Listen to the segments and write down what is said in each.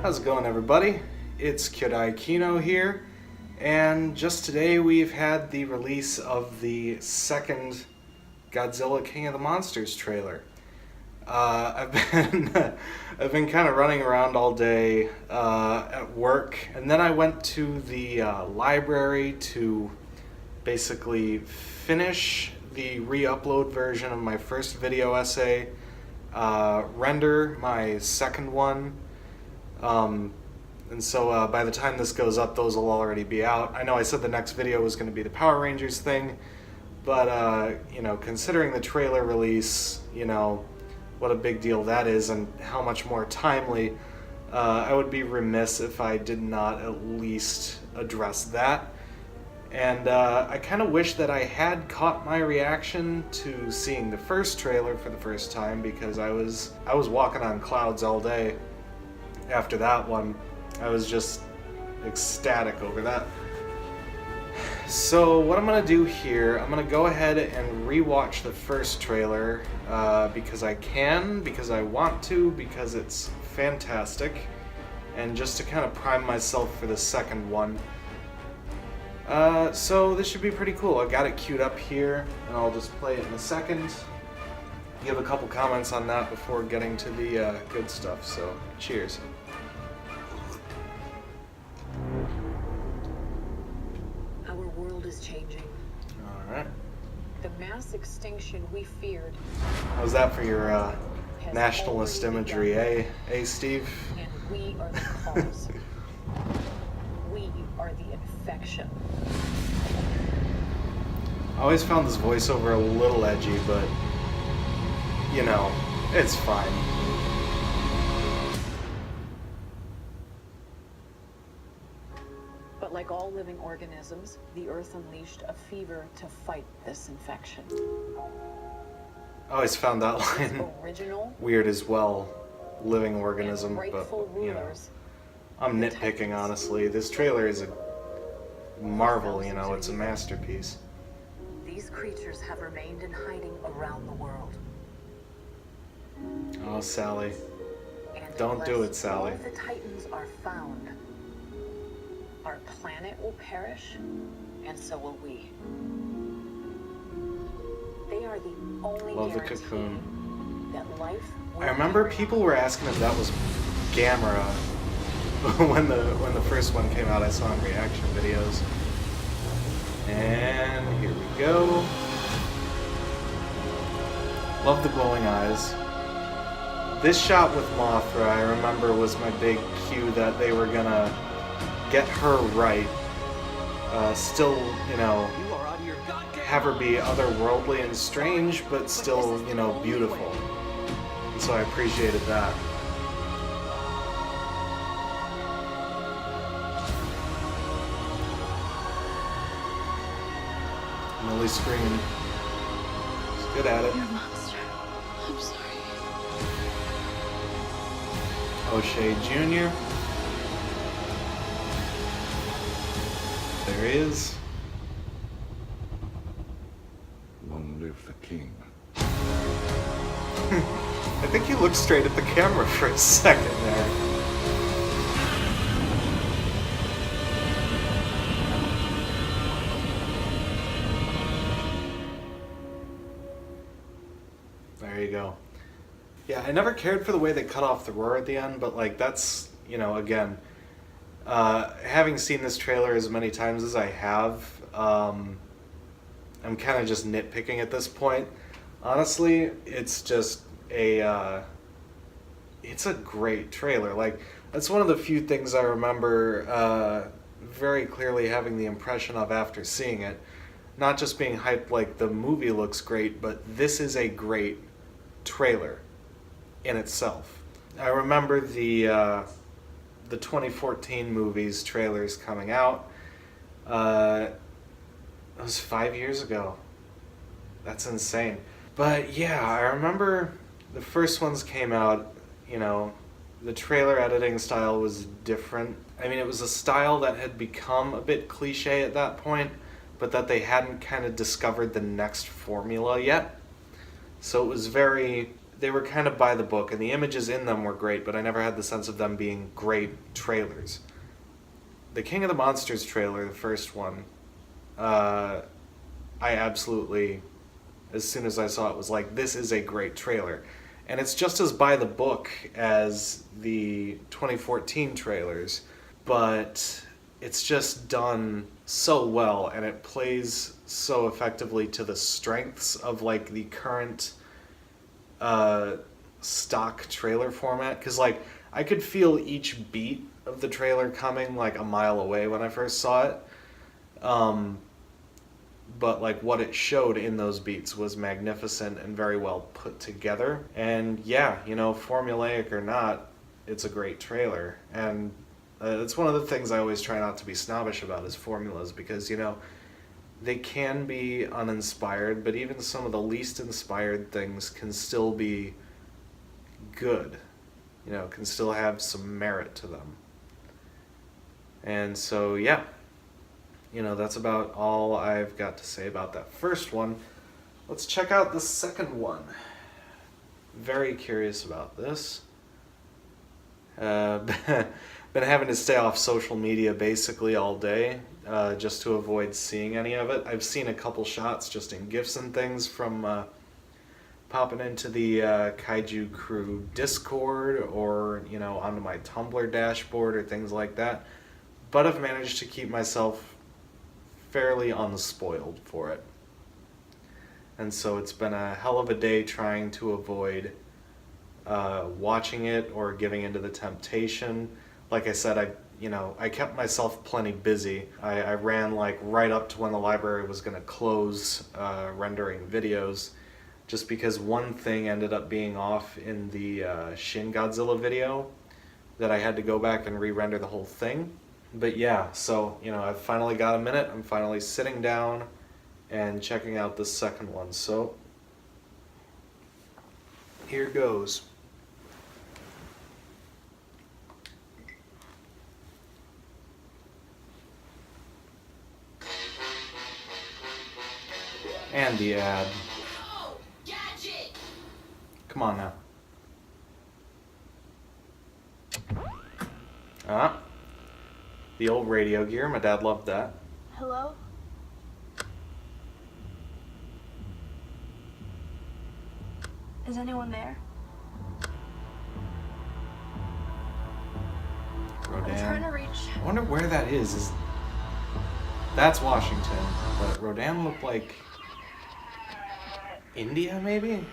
How's it going, everybody? It's Kyodai Kino here, and just today we've had the release of the second Godzilla King of the Monsters trailer. I've been kind of running around all day at work, and then I went to the library to basically finish the re-upload version of my first video essay, render my second one, and so by the time this goes up, those will already be out. I know I said the next video was going to be the Power Rangers thing, but you know, considering the trailer release, you know, what a big deal that is and how much more timely, I would be remiss if I did not at least address that. And I kind of wish that I had caught my reaction to seeing the first trailer for the first time, because I was walking on clouds all day after that one. I was just ecstatic over that. So what I'm going to do here, I'm going to go ahead and rewatch the first trailer because I can, because I want to, because it's fantastic, and just to kind of prime myself for the second one. So this should be pretty cool. I got it queued up here, and I'll just play it in a second. Give a couple comments on that before getting to the good stuff, so cheers. Our world is changing. Alright. The mass extinction we feared. How's that for your nationalist imagery, begun. eh, Steve? And we are the cause. We are the infection. I always found this voiceover a little edgy, but, you know, it's fine. But like all living organisms, the Earth unleashed a fever to fight this infection. I always found that line Original weird as well. Living organism, but, rightful you know, rulers. I'm nitpicking, honestly. This trailer is a marvel, you know, it's a masterpiece. These creatures have remained in hiding around the world. Oh, Sally. And Don't do unless it, Sally. all of the Titans are found, our planet will perish, and so will we. They are the only Love the guarantee cocoon. that life will I remember carry people on. were asking if that was Gamera when the first one came out. I saw in reaction videos. And here we go. Love the glowing eyes. This shot with Mothra, I remember, was my big cue that they were gonna get her right. Still, you know, have her be otherworldly and strange, but still, you know, beautiful. And so I appreciated that. Millie's screaming. She's good at it. You're a monster. I'm sorry. O'Shea Jr. There he is. Long live the king. I think he looked straight at the camera for a second there. There you go. Yeah, I never cared for the way they cut off the roar at the end, but like that's, you know, again, having seen this trailer as many times as I have, I'm kind of just nitpicking at this point. Honestly, it's just it's a great trailer. Like, that's one of the few things I remember very clearly having the impression of after seeing it. Not just being hyped like the movie looks great, but this is a great trailer in itself. I remember the 2014 movies trailers coming out. It was 5 years ago. That's insane. But yeah, I remember the first ones came out, you know, the trailer editing style was different. I mean, it was a style that had become a bit cliche at that point, but that they hadn't kind of discovered the next formula yet. So it was very they were kind of by the book, and the images in them were great, but I never had the sense of them being great trailers. The King of the Monsters trailer, the first one, I absolutely, as soon as I saw it, was like, this is a great trailer. And it's just as by the book as the 2014 trailers, but it's just done so well, and it plays so effectively to the strengths of like the current stock trailer format. Because like I could feel each beat of the trailer coming like a mile away when I first saw it. But like what it showed in those beats was magnificent and very well put together. And yeah, you know, formulaic or not, it's a great trailer. And it's one of the things I always try not to be snobbish about is formulas, because, you know, they can be uninspired, but even some of the least inspired things can still be good. You know, can still have some merit to them. And so, yeah. You know, that's about all I've got to say about that first one. Let's check out the second one. Very curious about this. Been having to stay off social media basically all day, just to avoid seeing any of it. I've seen a couple shots just in GIFs and things from popping into the Kaiju Crew Discord, or, you know, onto my Tumblr dashboard or things like that. But I've managed to keep myself fairly unspoiled for it. And so it's been a hell of a day trying to avoid watching it or giving into the temptation. Like I said, I kept myself plenty busy. I ran like right up to when the library was going to close rendering videos, just because one thing ended up being off in the Shin Godzilla video that I had to go back and re-render the whole thing. But yeah, so, you know, I've finally got a minute. I'm finally sitting down and checking out the second one. So, here goes. And the ad. Come on now. The old radio gear. My dad loved that. Hello? Is anyone there? Rodan. I'm trying to reach. I wonder where that is. That's Washington, but Rodan looked like India, maybe?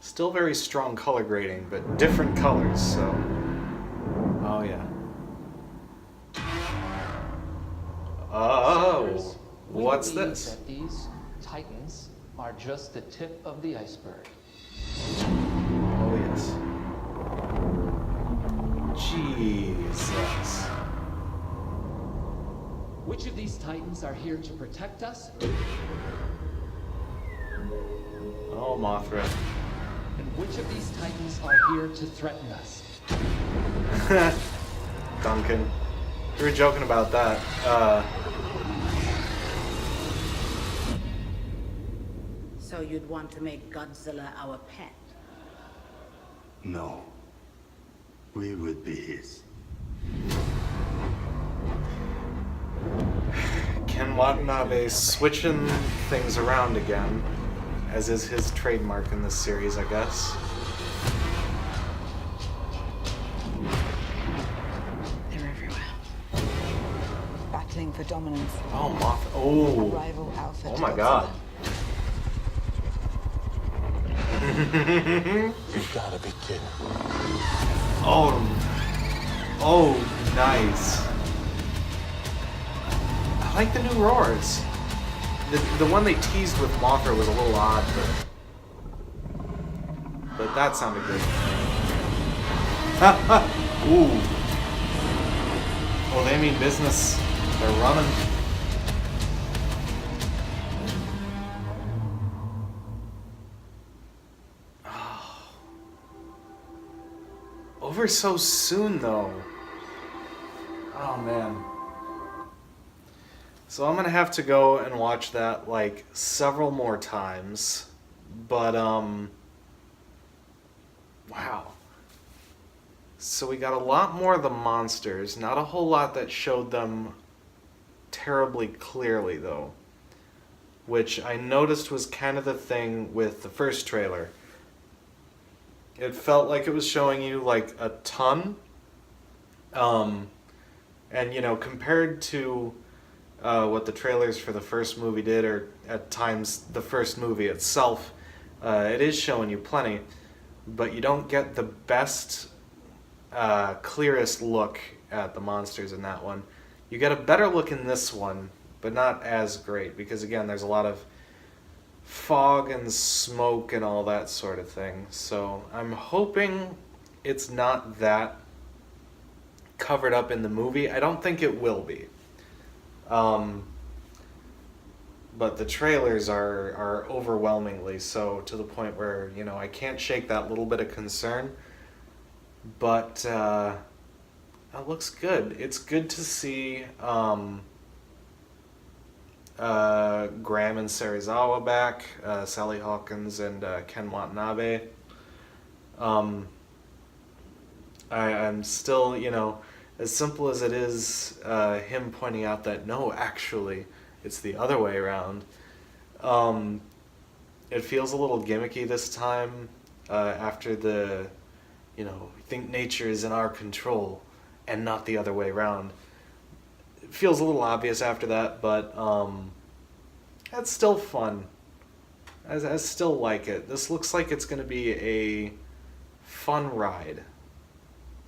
Still very strong color grading, but different colors, so... Oh, yeah. Oh! What's this? That these titans are just the tip of the iceberg. Oh, yes. Jesus. Which of these titans are here to protect us? Oh, Mothra. And which of these titans are here to threaten us? Duncan. We were joking about that. So you'd want to make Godzilla our pet? No. We would be his. Ken Watanabe switching things around again, as is his trademark in this series, I guess. They're everywhere. Battling for dominance. Oh, Moth. Oh. Rival alpha Oh to my Godzilla. god. You gotta be kidding. Oh, nice. I like the new roars. The one they teased with Mothra was a little odd, but that sounded good. Ooh. Oh, they mean business. They're running. over so soon, though. Oh, man. So I'm gonna have to go and watch that, like, several more times. But, wow. So we got a lot more of the monsters. Not a whole lot that showed them terribly clearly, though. Which I noticed was kind of the thing with the first trailer. It felt like it was showing you, like, a ton. And, you know, compared to what the trailers for the first movie did, or at times the first movie itself, it is showing you plenty. But you don't get the best, clearest look at the monsters in that one. You get a better look in this one, but not as great, because again, there's a lot of fog and smoke and all that sort of thing. So I'm hoping it's not that covered up in the movie. I don't think it will be. But the trailers are overwhelmingly so, to the point where, you know, I can't shake that little bit of concern. But it looks good. It's good to see Graham and Serizawa back, Sally Hawkins and Ken Watanabe. I'm still, you know, as simple as it is him pointing out that, no, actually, it's the other way around. It feels a little gimmicky this time after the, you know, we think nature is in our control and not the other way around. It feels a little obvious after that, but that's still fun. I still like it. This looks like it's going to be a fun ride,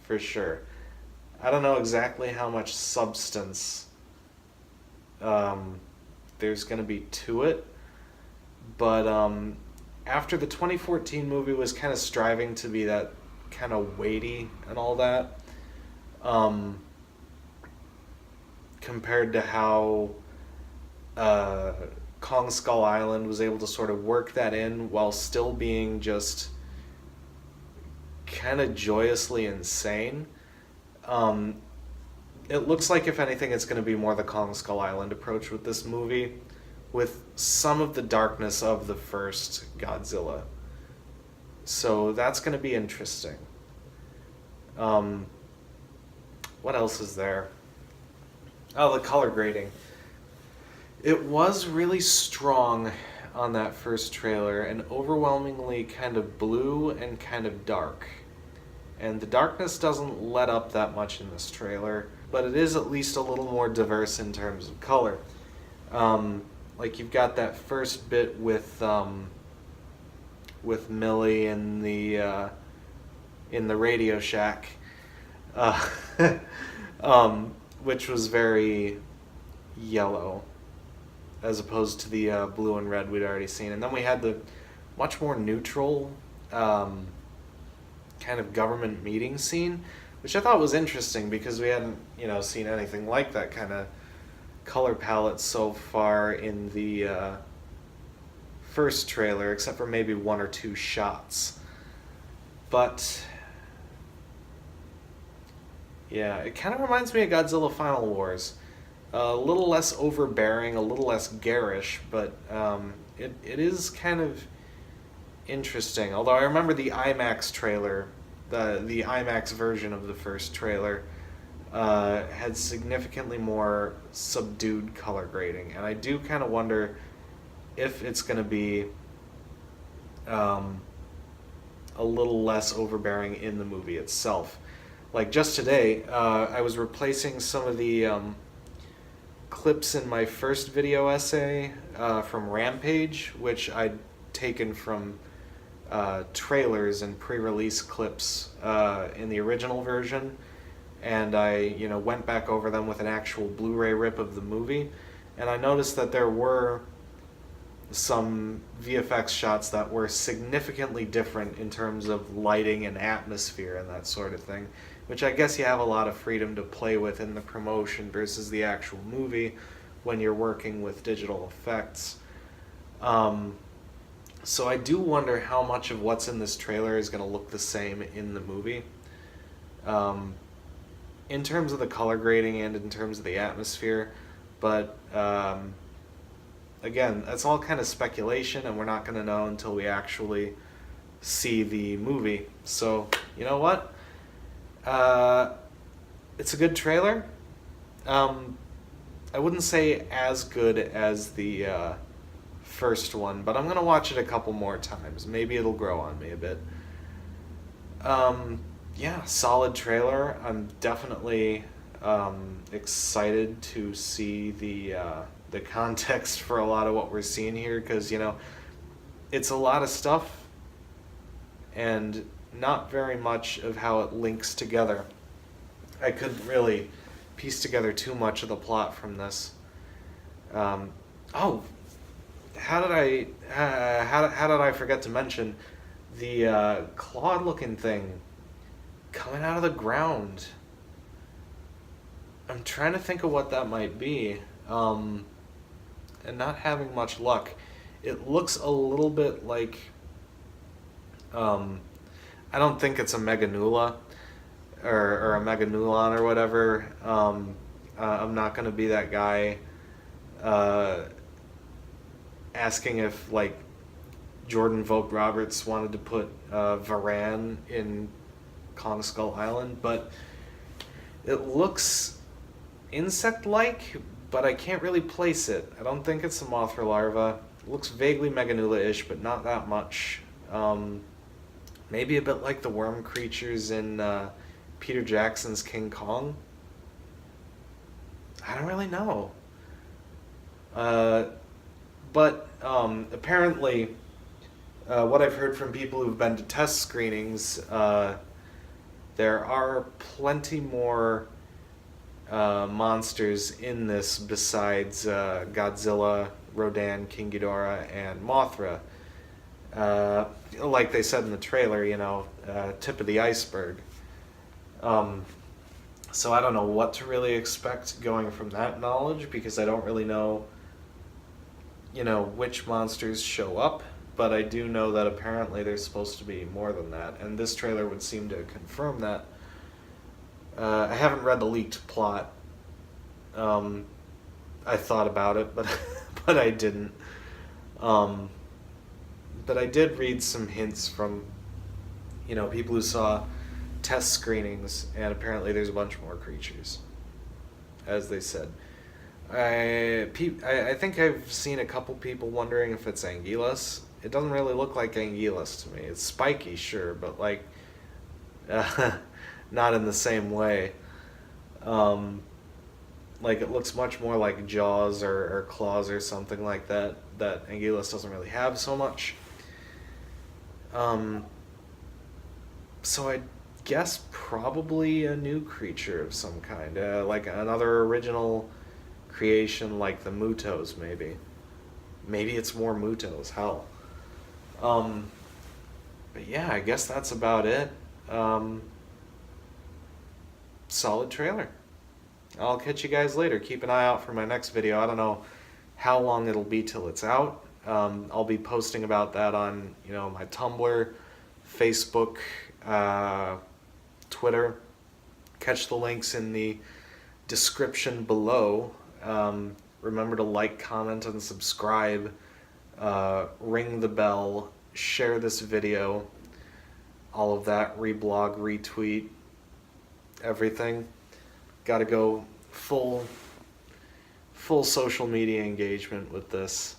for sure. I don't know exactly how much substance there's going to be to it, but after the 2014 movie was kind of striving to be that kind of weighty and all that, compared to how Kong Skull Island was able to sort of work that in while still being just kind of joyously insane. It looks like, if anything, it's going to be more the Kong Skull Island approach with this movie, with some of the darkness of the first Godzilla. So that's going to be interesting. What else is there? Oh, the color grading. It was really strong on that first trailer, and overwhelmingly kind of blue and kind of dark. And the darkness doesn't let up that much in this trailer, but it is at least a little more diverse in terms of color. Like, you've got that first bit with Millie in the Radio Shack, which was very yellow, as opposed to the blue and red we'd already seen. And then we had the much more neutral kind of government meeting scene, which I thought was interesting because we hadn't, you know, seen anything like that kind of color palette so far in the first trailer, except for maybe one or two shots. But yeah, it kind of reminds me of Godzilla Final Wars. A little less overbearing, a little less garish, but it is kind of interesting. Although I remember the IMAX trailer, the IMAX version of the first trailer, had significantly more subdued color grading, and I do kind of wonder if it's going to be a little less overbearing in the movie itself. Like, just today, I was replacing some of the clips in my first video essay from Rampage, which I'd taken from trailers and pre-release clips in the original version, and I, you know, went back over them with an actual Blu-ray rip of the movie, and I noticed that there were some VFX shots that were significantly different in terms of lighting and atmosphere and that sort of thing, which I guess you have a lot of freedom to play with in the promotion versus the actual movie when you're working with digital effects. So I do wonder how much of what's in this trailer is going to look the same in the movie. in terms of the color grading and in terms of the atmosphere. But again, that's all kind of speculation, and we're not going to know until we actually see the movie. So, you know what? It's a good trailer. I wouldn't say as good as the first one, but I'm going to watch it a couple more times. Maybe it'll grow on me a bit. Yeah, solid trailer. I'm definitely excited to see the context for a lot of what we're seeing here, because, you know, it's a lot of stuff and not very much of how it links together. I couldn't really piece together too much of the plot from this. Oh, how did I forget to mention the clawed-looking thing coming out of the ground? I'm trying to think of what that might be, and not having much luck. It looks a little bit like, I don't think it's a Meganula or a Meganulon or whatever. I'm not going to be that guy asking if, like, Jordan Vogt-Roberts wanted to put Varan in Kong Skull Island, but it looks insect-like, but I can't really place it. I don't think it's a Mothra larva. It looks vaguely Meganula-ish, but not that much. Maybe a bit like the worm creatures in Peter Jackson's King Kong. I don't really know. But apparently, what I've heard from people who've been to test screenings, there are plenty more monsters in this besides Godzilla, Rodan, King Ghidorah, and Mothra. Like they said in the trailer, you know, tip of the iceberg. So I don't know what to really expect going from that knowledge, because I don't really know, you know, which monsters show up, but I do know that apparently there's supposed to be more than that, and this trailer would seem to confirm that. I haven't read the leaked plot. I thought about it, but but I didn't. But I did read some hints from, you know, people who saw test screenings, and apparently there's a bunch more creatures, as they said. I think I've seen a couple people wondering if it's Anguillus. It doesn't really look like Anguillus to me. It's spiky, sure, but like not in the same way. Like it looks much more like Jaws or Claws or something like that Anguillus doesn't really have so much. So I guess probably a new creature of some kind, like another original creation like the Mutos, maybe. Maybe it's more Mutos, hell. But yeah, I guess that's about it. Solid trailer. I'll catch you guys later. Keep an eye out for my next video. I don't know how long it'll be till it's out. I'll be posting about that on, you know, my Tumblr, Facebook, Twitter. Catch the links in the description below. Remember to like, comment, and subscribe. Ring the bell. Share this video. All of that. Reblog, retweet, everything. Gotta go full social media engagement with this.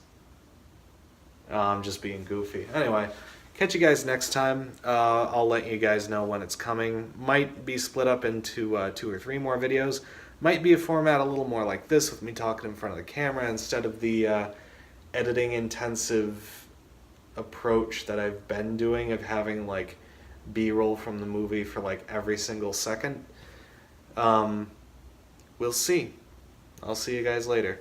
I'm just being goofy. Anyway, catch you guys next time. I'll let you guys know when it's coming. Might be split up into 2 or 3 more videos. Might be a format a little more like this, with me talking in front of the camera instead of the editing intensive approach that I've been doing of having like B-roll from the movie for like every single second. We'll see. I'll see you guys later.